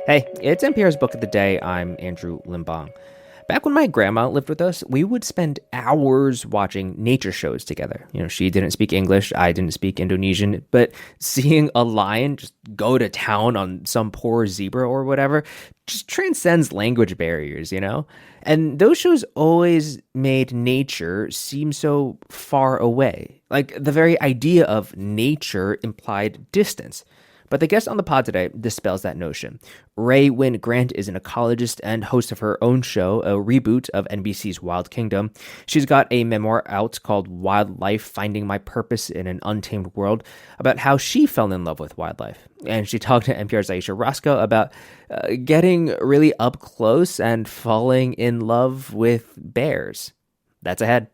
Hey, it's NPR's Book of the Day. I'm Andrew Limbong. Back when my grandma lived with us, we would spend hours watching nature shows together. She didn't speak English, I didn't speak Indonesian, but seeing a lion just go to town on some poor zebra or whatever just transcends language barriers. And those shows always made nature seem so far away. Like the very idea of nature implied distance. But the guest on the pod today dispels that notion. Rae Wynn-Grant is an ecologist and host of her own show, a reboot of NBC's Wild Kingdom. She's got a memoir out called Wildlife: Finding My Purpose in an Untamed World about how she fell in love with wildlife. And she talked to NPR's Ayesha Roscoe about getting really up close and falling in love with bears. That's ahead.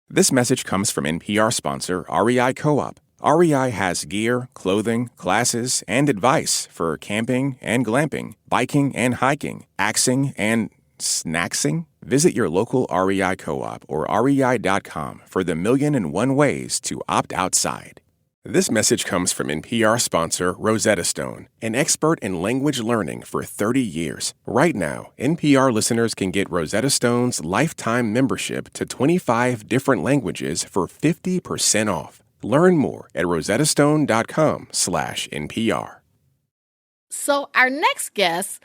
This message comes from NPR sponsor REI Co-op. REI has gear, clothing, classes, and advice for camping and glamping, biking and hiking, axing and snacksing. Visit your local REI Co-op or rei.com for the 1,000,001 ways to opt outside. This message comes from NPR sponsor Rosetta Stone, an expert in language learning for 30 years. Right now, NPR listeners can get Rosetta Stone's lifetime membership to 25 different languages for 50% off. Learn more at rosettastone.com/NPR. So our next guest,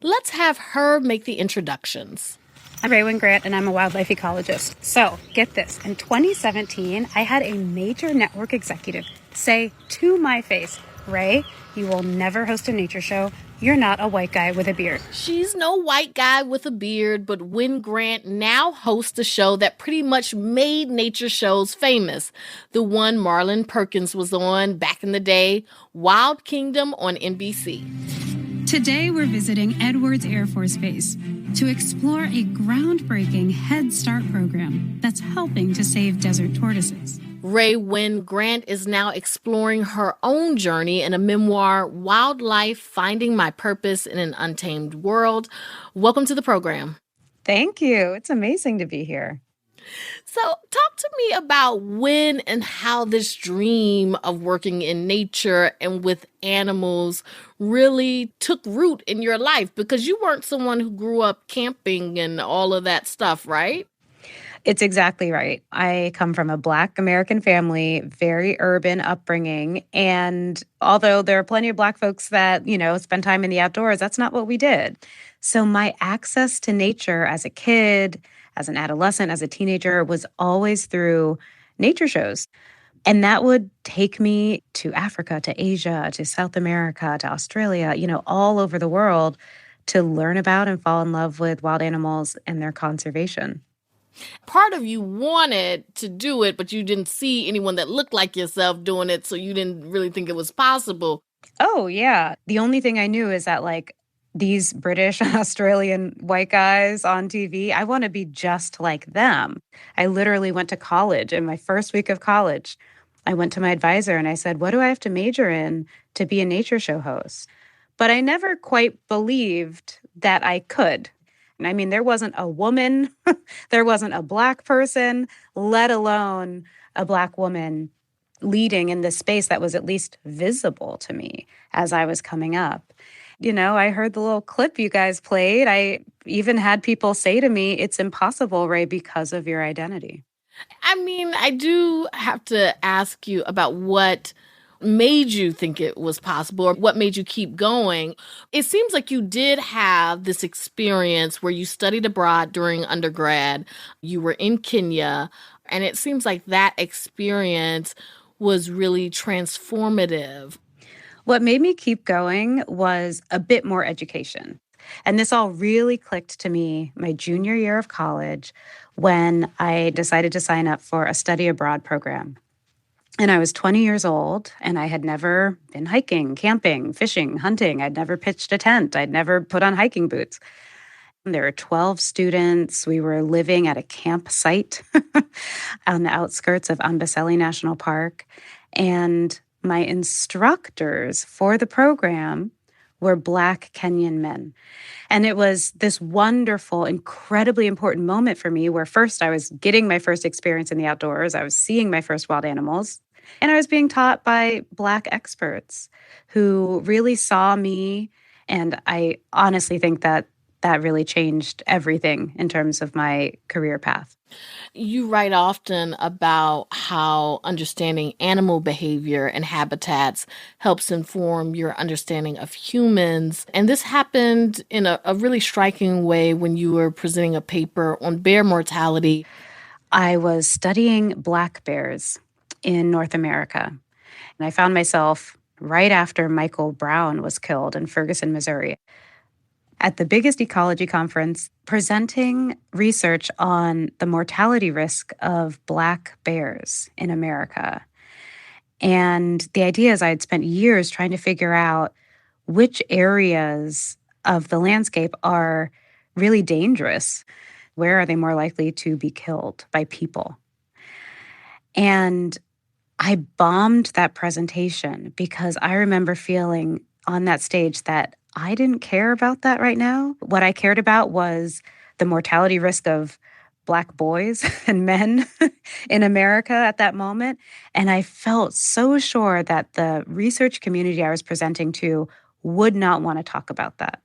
let's have her make the introductions. I'm Rae Wynn-Grant, and I'm a wildlife ecologist. So, get this. In 2017, I had a major network executive say to my face, Rae, you will never host a nature show. You're not a white guy with a beard. She's no white guy with a beard, but Wynn-Grant now hosts a show that pretty much made nature shows famous. The one Marlon Perkins was on back in the day, Wild Kingdom on NBC. Today, we're visiting Edwards Air Force Base to explore a groundbreaking Head Start program that's helping to save desert tortoises. Rae Wynn-Grant is now exploring her own journey in a memoir, Wildlife: Finding My Purpose in an Untamed World. Welcome to the program. Thank you. It's amazing to be here. So talk to me about when and how this dream of working in nature and with animals really took root in your life, because you weren't someone who grew up camping and all of that stuff, right? It's exactly right. I come from a Black American family, very urban upbringing. And although there are plenty of Black folks that, spend time in the outdoors, that's not what we did. So my access to nature as a kid, as an adolescent, as a teenager, was always through nature shows. And that would take me to Africa, to Asia, to South America, to Australia, all over the world to learn about and fall in love with wild animals and their conservation. Part of you wanted to do it, but you didn't see anyone that looked like yourself doing it, so you didn't really think it was possible. Oh, yeah. The only thing I knew is that, these British and Australian white guys on TV, I want to be just like them. I literally went to college. In my first week of college, I went to my advisor and I said, what do I have to major in to be a nature show host? But I never quite believed that I could. I mean, there wasn't a woman, there wasn't a Black person, let alone a Black woman leading in this space that was at least visible to me as I was coming up. I heard the little clip you guys played. I even had people say to me, it's impossible, Rae, because of your identity. I mean, I do have to ask you about what made you think it was possible, or what made you keep going. It seems like you did have this experience where you studied abroad during undergrad. You were in Kenya, and it seems like that experience was really transformative. What made me keep going was a bit more education. And this all really clicked to me my junior year of college when I decided to sign up for a study abroad program. And I was 20 years old, and I had never been hiking, camping, fishing, hunting. I'd never pitched a tent. I'd never put on hiking boots. And there were 12 students. We were living at a campsite on the outskirts of Amboseli National Park. And my instructors for the program were Black Kenyan men. And it was this wonderful, incredibly important moment for me where first I was getting my first experience in the outdoors. I was seeing my first wild animals. And I was being taught by Black experts who really saw me And I honestly think that that really changed everything in terms of my career path. You write often about how understanding animal behavior and habitats helps inform your understanding of humans. And this happened in a really striking way when you were presenting a paper on bear mortality. I was studying black bears in North America, and I found myself right after Michael Brown was killed in Ferguson, Missouri, at the biggest ecology conference, presenting research on the mortality risk of black bears in America. And the idea is I had spent years trying to figure out which areas of the landscape are really dangerous. Where are they more likely to be killed by people? And I bombed that presentation because I remember feeling on that stage that I didn't care about that right now. What I cared about was the mortality risk of Black boys and men in America at that moment. And I felt so sure that the research community I was presenting to would not want to talk about that.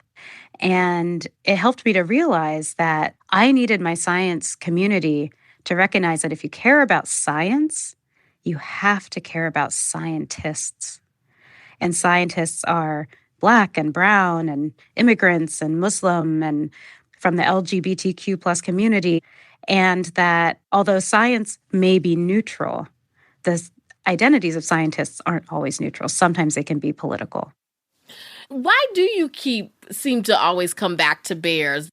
And it helped me to realize that I needed my science community to recognize that if you care about science, you have to care about scientists. And scientists are Black and brown and immigrants and Muslim and from the LGBTQ plus community. And that although science may be neutral, the identities of scientists aren't always neutral. Sometimes they can be political. Why do you seem to always come back to bears?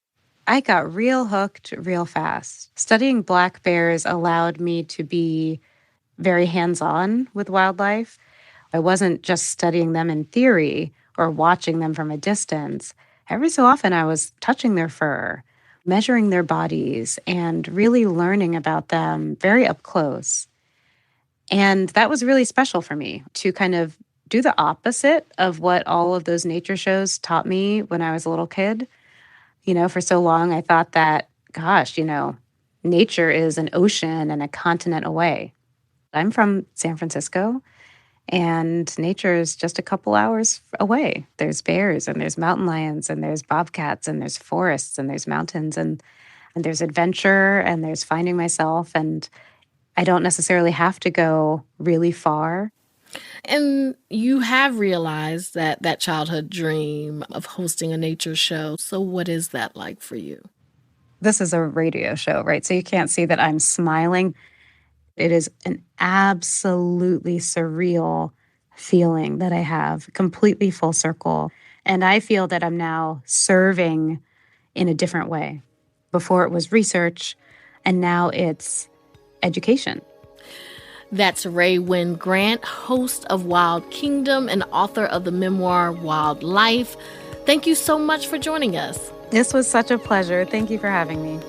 I got real hooked real fast. Studying black bears allowed me to be very hands-on with wildlife. I wasn't just studying them in theory or watching them from a distance. Every so often I was touching their fur, measuring their bodies, and really learning about them very up close. And that was really special for me to kind of do the opposite of what all of those nature shows taught me when I was a little kid. You know, for so long I thought that, gosh, nature is an ocean and a continent away. I'm from San Francisco, and nature is just a couple hours away. There's bears, and there's mountain lions, and there's bobcats, and there's forests, and there's mountains, and there's adventure, and there's finding myself. And I don't necessarily have to go really far. And you have realized that childhood dream of hosting a nature show. So what is that like for you? This is a radio show, right? So you can't see that I'm smiling. It is an absolutely surreal feeling that I have, completely full circle. And I feel that I'm now serving in a different way. Before it was research, and now it's education. That's Rae Wynn-Grant, host of Wild Kingdom and author of the memoir Wild Life. Thank you so much for joining us. This was such a pleasure. Thank you for having me.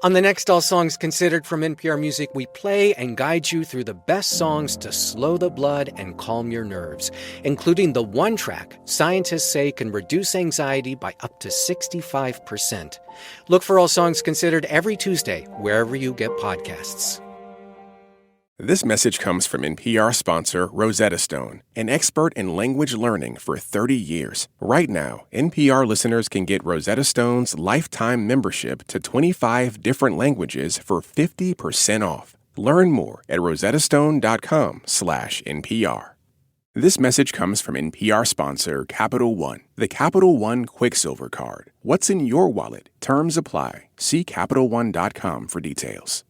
On the next All Songs Considered from NPR Music, we play and guide you through the best songs to slow the blood and calm your nerves, including the one track scientists say can reduce anxiety by up to 65%. Look for All Songs Considered every Tuesday, wherever you get podcasts. This message comes from NPR sponsor Rosetta Stone, an expert in language learning for 30 years. Right now, NPR listeners can get Rosetta Stone's lifetime membership to 25 different languages for 50% off. Learn more at rosettastone.com/NPR. This message comes from NPR sponsor Capital One, the Capital One Quicksilver Card. What's in your wallet? Terms apply. See CapitalOne.com for details.